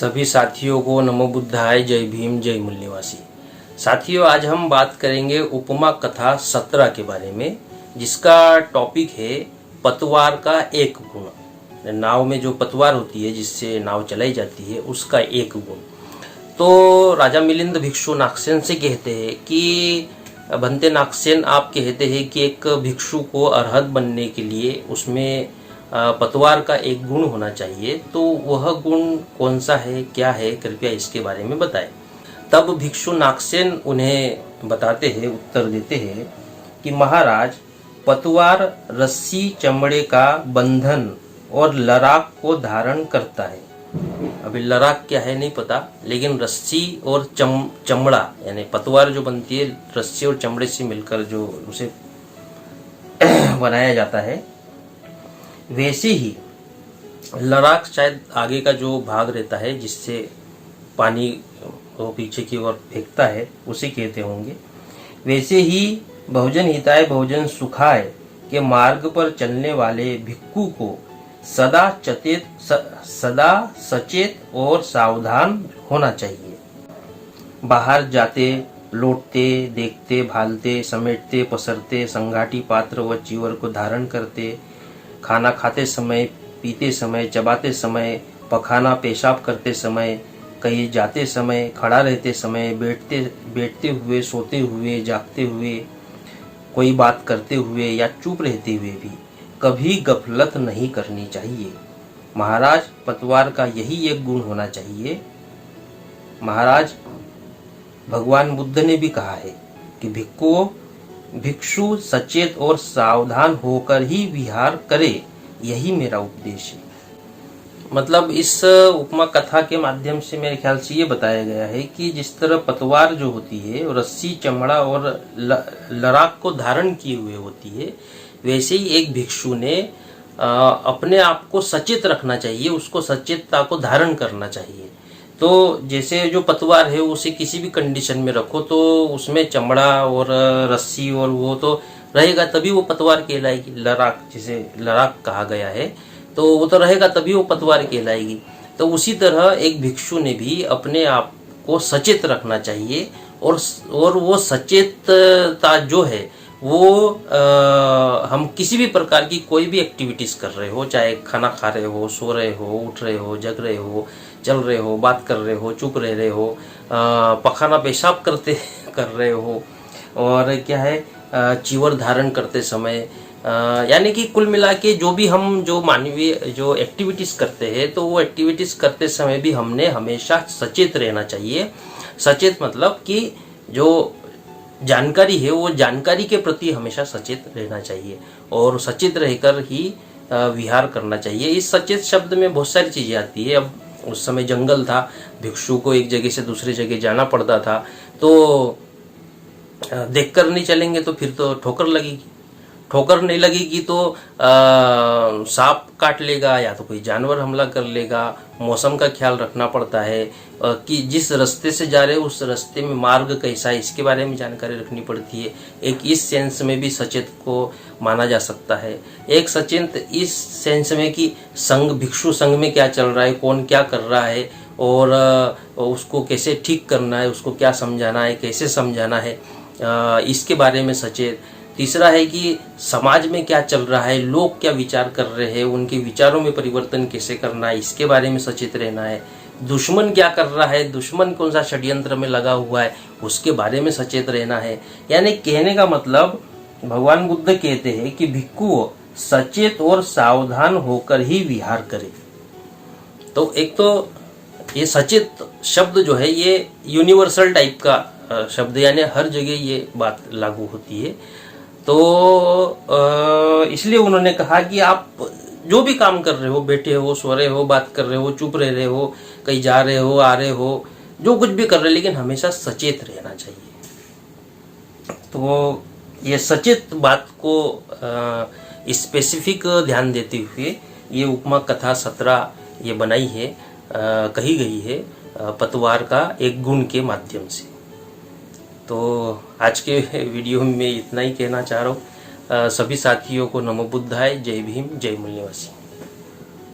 सभी साथियों को नमो बुद्धाय, जय भीम, जय मूल्यवासी। साथियों, आज हम बात करेंगे उपमा कथा 17 के बारे में, जिसका टॉपिक है पतवार का एक गुण। नाव में जो पतवार होती है जिससे नाव चलाई जाती है, उसका एक गुण। तो राजा मिलिंद भिक्षु नागसेन से कहते हैं कि भंते नागसेन, आप कहते हैं कि एक भिक्षु को अरहत बनने के लिए उसमें पतवार का एक गुण होना चाहिए, तो वह गुण कौन सा है, क्या है, कृपया इसके बारे में बताएं। तब भिक्षु नागसेन उन्हें बताते हैं, उत्तर देते हैं कि महाराज, पतवार रस्सी, चमड़े का बंधन और लराक को धारण करता है। अभी लराक क्या है नहीं पता, लेकिन रस्सी और चमड़ा यानी पतवार जो बनती है रस्सी और चमड़े से मिलकर जो उसे बनाया जाता है, वैसे ही लराक शायद आगे का जो भाग रहता है जिससे पानी वो पीछे की ओर फेंकता है, उसे कहते होंगे। वैसे ही बहुजन हिताय बहुजन सुखाय के मार्ग पर चलने वाले भिक्खु को सदा सचेत और सावधान होना चाहिए। बाहर जाते, लौटते, देखते, भालते, समेटते, पसरते, संघाटी पात्र व चीवर को धारण करते, खाना खाते समय, पीते समय, चबाते समय, पखाना पेशाब करते समय, कहीं जाते समय, खड़ा रहते समय, बैठते हुए, सोते हुए, जागते हुए, कोई बात करते हुए या चुप रहते हुए भी कभी गफलत नहीं करनी चाहिए। महाराज, पतवार का यही एक गुण होना चाहिए। महाराज, भगवान बुद्ध ने भी कहा है कि भिक्षु सचेत और सावधान होकर ही विहार करे, यही मेरा उपदेश है। मतलब इस उपमा कथा के माध्यम से मेरे ख्याल से ये बताया गया है कि जिस तरह पतवार जो होती है रस्सी, चमड़ा और लराक को धारण किए हुए होती है, वैसे ही एक भिक्षु ने अपने आप को सचेत रखना चाहिए, उसको सचेतता को धारण करना चाहिए। तो जैसे जो पतवार है उसे किसी भी कंडीशन में रखो तो उसमें चमड़ा और रस्सी और वो तो रहेगा, तभी वो पतवार कहलाएगी। लराक, जिसे लराक कहा गया है, तो वो तो रहेगा तभी वो पतवार कहलाएगी। तो उसी तरह एक भिक्षु ने भी अपने आप को सचेत रखना चाहिए, और वो सचेतता जो है वो हम किसी भी प्रकार की कोई भी एक्टिविटीज कर रहे हो, चाहे खाना खा रहे हो, सो रहे हो, उठ रहे हो, जग रहे हो, चल रहे हो, बात कर रहे हो, चुप रह रहे हो, पखाना पेशाब कर रहे हो, और क्या है, चीवर धारण करते समय, यानी कि कुल मिला के जो भी हम जो मानवीय जो एक्टिविटीज करते हैं, तो वो एक्टिविटीज करते समय भी हमने हमेशा सचेत रहना चाहिए। सचेत मतलब कि जो जानकारी है वो जानकारी के प्रति हमेशा सचेत रहना चाहिए, और सचेत रहकर ही विहार करना चाहिए। इस सचेत शब्द में बहुत सारी चीजें आती है। अब उस समय जंगल था, भिक्षु को एक जगह से दूसरी जगह जाना पड़ता था, तो देखकर नहीं चलेंगे तो फिर तो ठोकर लगेगी, ठोकर नहीं लगेगी तो सांप काट लेगा या तो कोई जानवर हमला कर लेगा। मौसम का ख्याल रखना पड़ता है कि जिस रास्ते से जा रहे हैं उस रास्ते में मार्ग कैसा है, इसके बारे में जानकारी रखनी पड़ती है। एक इस सेंस में भी सचेत को माना जा सकता है। एक सचेत इस सेंस में कि भिक्षु संघ में क्या चल रहा है, कौन क्या कर रहा है, और उसको कैसे ठीक करना है, उसको क्या समझाना है, कैसे समझाना है, इसके बारे में सचेत। तीसरा है कि समाज में क्या चल रहा है, लोग क्या विचार कर रहे हैं, उनके विचारों में परिवर्तन कैसे करना है, इसके बारे में सचेत रहना है। दुश्मन क्या कर रहा है, दुश्मन कौन सा षड्यंत्र में लगा हुआ है, उसके बारे में सचेत रहना है। यानी कहने का मतलब, भगवान बुद्ध कहते हैं कि भिक्खु सचेत और सावधान होकर ही विहार करे। तो एक तो ये सचेत शब्द जो है ये यूनिवर्सल टाइप का शब्द, यानी हर जगह ये बात लागू होती है। तो इसलिए उन्होंने कहा कि आप जो भी काम कर रहे हो, बैठे हो, सो रहे हो, बात कर रहे हो, चुप रह रहे हो, कहीं जा रहे हो, आ रहे हो, जो कुछ भी कर रहे हो, लेकिन हमेशा सचेत रहना चाहिए। तो ये सचेत बात को स्पेसिफिक ध्यान देते हुए ये उपमा कथा 17 ये बनाई है, कही गई है पतवार का एक गुण के माध्यम से। तो आज के वीडियो में इतना ही कहना चाह रहा हूँ। सभी साथियों को नमो बुद्धाय, जय भीम, जय मूल्यवासी।